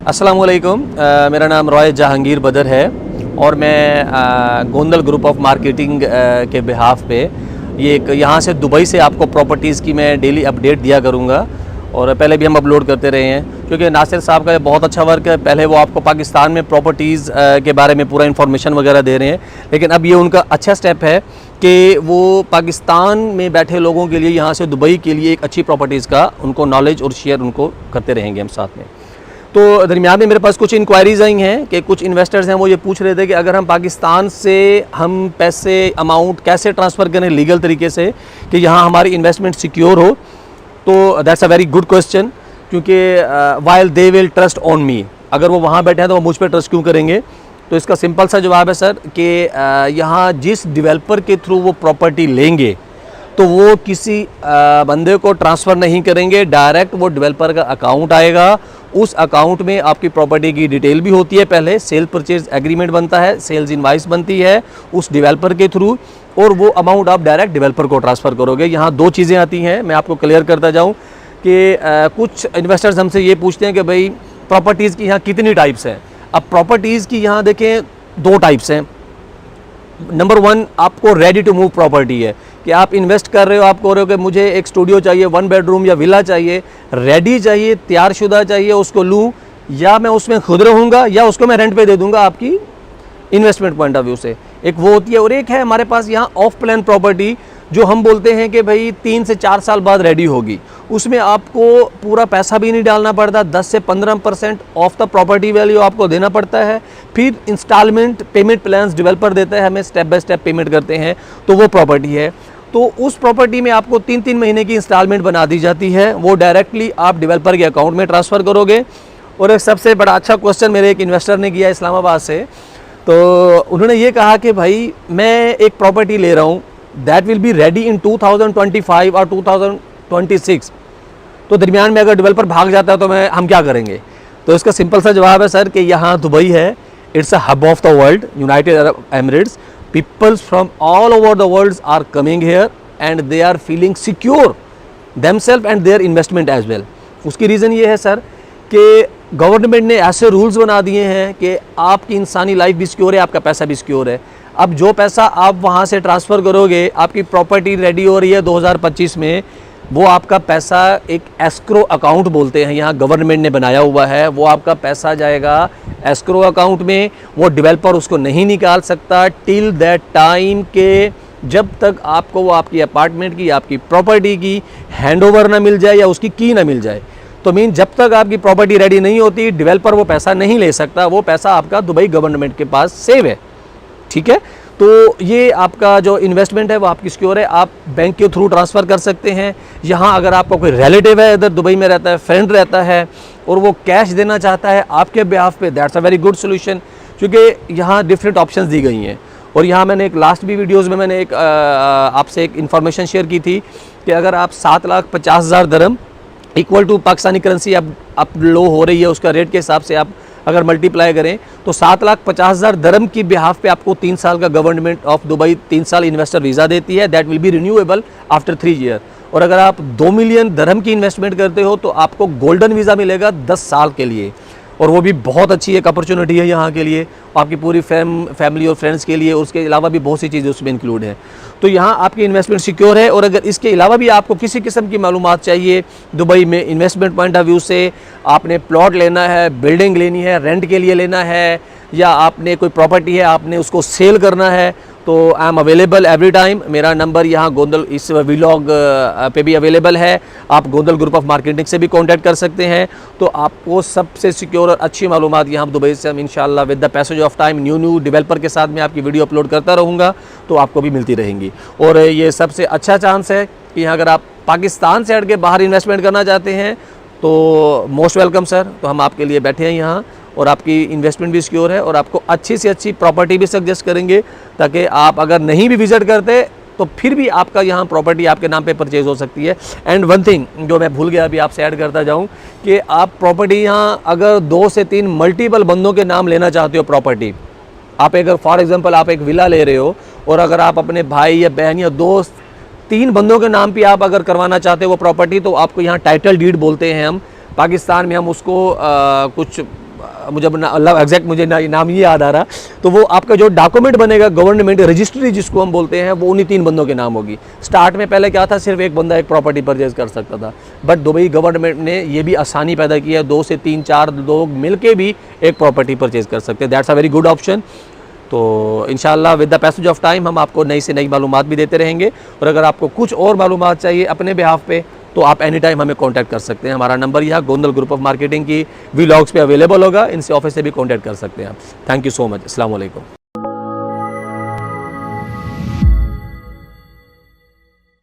अस्सलाम वालेकुम। मेरा नाम रॉय जहांगीर बदर है और मैं गोंदल ग्रुप ऑफ मार्केटिंग के बिहाफ पे ये एक यहाँ से दुबई से आपको प्रॉपर्टीज़ की मैं डेली अपडेट दिया करूँगा। और पहले भी हम अपलोड करते रहे हैं क्योंकि नासिर साहब का बहुत अच्छा वर्क है। पहले वो आपको पाकिस्तान में प्रॉपर्टीज़ के बारे में पूरा इन्फॉर्मेशन वगैरह दे रहे हैं, लेकिन अब ये उनका अच्छा स्टेप है कि वो पाकिस्तान में बैठे लोगों के लिए यहाँ से दुबई के लिए एक अच्छी प्रॉपर्टीज़ का उनको नॉलेज और शेयर उनको करते रहेंगे हम साथ में। तो दरमियान में मेरे पास कुछ इंक्वायरीज़ आई हैं कि कुछ इन्वेस्टर्स हैं वो ये पूछ रहे थे कि अगर हम पाकिस्तान से हम पैसे अमाउंट कैसे ट्रांसफ़र करें लीगल तरीके से कि यहाँ हमारी इन्वेस्टमेंट सिक्योर हो। तो that's a very good question, क्योंकि while they will trust on me, अगर वो वहाँ बैठे हैं तो वो मुझ पर ट्रस्ट क्यों करेंगे। तो इसका सिंपल सा जवाब है सर कि यहाँ जिस डेवलपर के थ्रू वो प्रॉपर्टी लेंगे तो वो किसी बंदे को ट्रांसफ़र नहीं करेंगे, डायरेक्ट वो डेवलपर का अकाउंट आएगा। उस अकाउंट में आपकी प्रॉपर्टी की डिटेल भी होती है, पहले सेल परचेज एग्रीमेंट बनता है, सेल्स इनवाइस बनती है उस डेवलपर के थ्रू, और वो अमाउंट आप डायरेक्ट डेवलपर को ट्रांसफ़र करोगे। यहाँ दो चीज़ें आती हैं, मैं आपको क्लियर करता जाऊँ कि कुछ इन्वेस्टर्स हमसे ये पूछते हैं कि भाई प्रॉपर्टीज़ की यहाँ कितनी टाइप्स हैं। अब प्रॉपर्टीज़ की यहाँ देखें दो टाइप्स हैं। नंबर वन, आपको रेडी टू मूव प्रॉपर्टी है कि आप इन्वेस्ट कर रहे हो, आप कह रहे हो कि मुझे एक स्टूडियो चाहिए, 1 बेडरूम या विला चाहिए, रेडी चाहिए, तैयार शुदा चाहिए, उसको लूँ या मैं उसमें खुद रहूँगा या उसको मैं रेंट पे दे दूँगा आपकी इन्वेस्टमेंट पॉइंट ऑफ व्यू से। एक वो होती है, और एक है हमारे पास यहाँ ऑफ प्लान प्रॉपर्टी जो हम बोलते हैं कि भाई 3 से 4 साल बाद रेडी होगी। उसमें आपको पूरा पैसा भी नहीं डालना पड़ता, 10 से 15% ऑफ द प्रॉपर्टी वैल्यू आपको देना पड़ता है। फिर इंस्टॉलमेंट पेमेंट प्लान्स डेवलपर देता है हमें, स्टेप बाय स्टेप पेमेंट करते हैं, तो वो प्रॉपर्टी है। तो उस प्रॉपर्टी में आपको 3-3 महीने की इंस्टॉलमेंट बना दी जाती है, वो डायरेक्टली आप डेवलपर के अकाउंट में ट्रांसफ़र करोगे। और एक सबसे बड़ा अच्छा क्वेश्चन मेरे एक इन्वेस्टर ने किया इस्लामाबाद से, तो उन्होंने ये कहा कि भाई मैं एक प्रॉपर्टी ले रहा हूँ, that will be ready in 2025 और 2026, तो दरमियान में अगर डेवलपर भाग जाता है तो हम क्या करेंगे। तो इसका सिंपल सा जवाब है सर कि यहाँ दुबई है, it's a hub of the world, United Arab Emirates. Peoples from all over the world are coming here and they are feeling secure themselves and their investment as well। उसकी reason ये है sir कि government ने ऐसे rules बना दिए हैं कि आपकी इंसानी लाइफ भी सिक्योर है, आपका पैसा भी सिक्योर है। अब जो पैसा आप वहाँ से ट्रांसफ़र करोगे, आपकी प्रॉपर्टी रेडी हो रही है 2025 में, वो आपका पैसा एक एस्क्रो अकाउंट बोलते हैं, यहाँ गवर्नमेंट ने बनाया हुआ है, वो आपका पैसा जाएगा एस्क्रो अकाउंट में। वो डेवलपर उसको नहीं निकाल सकता टिल दैट टाइम के जब तक आपको वो आपकी अपार्टमेंट की, आपकी प्रॉपर्टी की हैंडओवर ना मिल जाए या उसकी की ना मिल जाए। तो मीन जब तक आपकी प्रॉपर्टी रेडी नहीं होती, डेवलपर वो पैसा नहीं ले सकता, वो पैसा आपका दुबई गवर्नमेंट के पास सेव है। ठीक है, तो ये आपका जो इन्वेस्टमेंट है वो आपकी सिक्योर है, आप बैंक के थ्रू ट्रांसफ़र कर सकते हैं। यहाँ अगर आपका कोई रिलेटिव है, इधर दुबई में रहता है, फ्रेंड रहता है और वो कैश देना चाहता है आपके बिहाफ पे, that's a very good solution, क्योंकि यहाँ डिफरेंट ऑप्शंस दी गई हैं। और यहाँ मैंने एक लास्ट भी वीडियोज़ में मैंने एक आपसे एक इन्फॉर्मेशन शेयर की थी कि अगर आप 7,50,000 दरम इक्वल टू पाकिस्तानी करेंसी अब लो हो रही है, उसका रेट के हिसाब से आप अगर मल्टीप्लाई करें तो 7,50,000 दरम की बिहाफ पे आपको 3 साल का गवर्नमेंट ऑफ दुबई 3 साल इन्वेस्टर वीज़ा देती है, that will be renewable after 3 year. और अगर आप 2 मिलियन दरम की इन्वेस्टमेंट करते हो तो आपको गोल्डन वीज़ा मिलेगा 10 साल के लिए, और वो भी बहुत अच्छी एक अपॉर्चुनिटी है यहाँ के लिए, आपकी पूरी फैमिली और फ्रेंड्स के लिए। उसके अलावा भी बहुत सी चीज़ें उसमें इंक्लूड हैं। तो यहाँ आपकी इन्वेस्टमेंट सिक्योर है। और अगर इसके अलावा भी आपको किसी किस्म की मालूमात चाहिए दुबई में इन्वेस्टमेंट पॉइंट ऑफ व्यू से, आपने प्लॉट लेना है, बिल्डिंग लेनी है, रेंट के लिए लेना है, या आपने कोई प्रॉपर्टी है आपने उसको सेल करना है, तो I am available every time. मेरा नंबर यहाँ गोंदल इस व्लॉग पे भी अवेलेबल है, आप गोंदल ग्रुप ऑफ मार्केटिंग से भी कांटेक्ट कर सकते हैं। तो आपको सबसे सिक्योर और अच्छी मालूमात यहाँ दुबई से हम इंशाल्लाह with the passage of time new developer के साथ मैं आपकी वीडियो अपलोड करता रहूँगा, तो आपको भी मिलती रहेंगी। और ये सबसे अच्छा चांस है कि अगर आप पाकिस्तान से हट के बाहर इन्वेस्टमेंट करना चाहते हैं तो मोस्ट वेलकम सर। तो हम आपके लिए बैठे हैं यहाँ, और आपकी इन्वेस्टमेंट भी सिक्योर है, और आपको अच्छी से अच्छी प्रॉपर्टी भी सजेस्ट करेंगे, ताकि आप अगर नहीं भी विजिट करते तो फिर भी आपका यहाँ प्रॉपर्टी आपके नाम पे परचेज हो सकती है। एंड वन थिंग जो मैं भूल गया अभी आपसे ऐड करता जाऊँ कि आप प्रॉपर्टी यहाँ अगर 2 से 3 मल्टीपल बंदों के नाम लेना चाहते हो प्रॉपर्टी, आप अगर फॉर एग्जांपल आप एक विला ले रहे हो और अगर आप अपने भाई या बहन या दोस्त 3 बंदों के नाम पे आप अगर करवाना चाहते हो वो प्रॉपर्टी, तो आपको यहाँ टाइटल डीड बोलते हैं हम, पाकिस्तान में हम उसको कुछ मुझे एग्जैक्ट मुझे नाम ये याद आ रहा, तो वो आपका जो डॉक्यूमेंट बनेगा गवर्नमेंट रजिस्ट्री जिसको हम बोलते हैं, वो उन्हीं 3 बंदों के नाम होगी। स्टार्ट में पहले क्या था, सिर्फ एक बंदा एक प्रॉपर्टी परचेज कर सकता था, बट दुबई गवर्नमेंट ने ये भी आसानी पैदा की है, 2 से 3-4 लोग मिलके भी एक प्रॉपर्टी परचेज कर सकते हैं। That's a very good option. तो इंशाल्लाह with the passage of time हम आपको नई से नई मालूमात भी देते रहेंगे, और अगर आपको कुछ और मालूमात चाहिए अपने बिहाफ पे तो आप एनी टाइम हमें कांटेक्ट कर सकते हैं। हमारा नंबर यहाँ गोंदल ग्रुप ऑफ मार्केटिंग की व्लॉग्स पे अवेलेबल होगा, इनसे ऑफिस से भी कांटेक्ट कर सकते हैं आप। Thank you so much. अस्सलाम वालेकुम।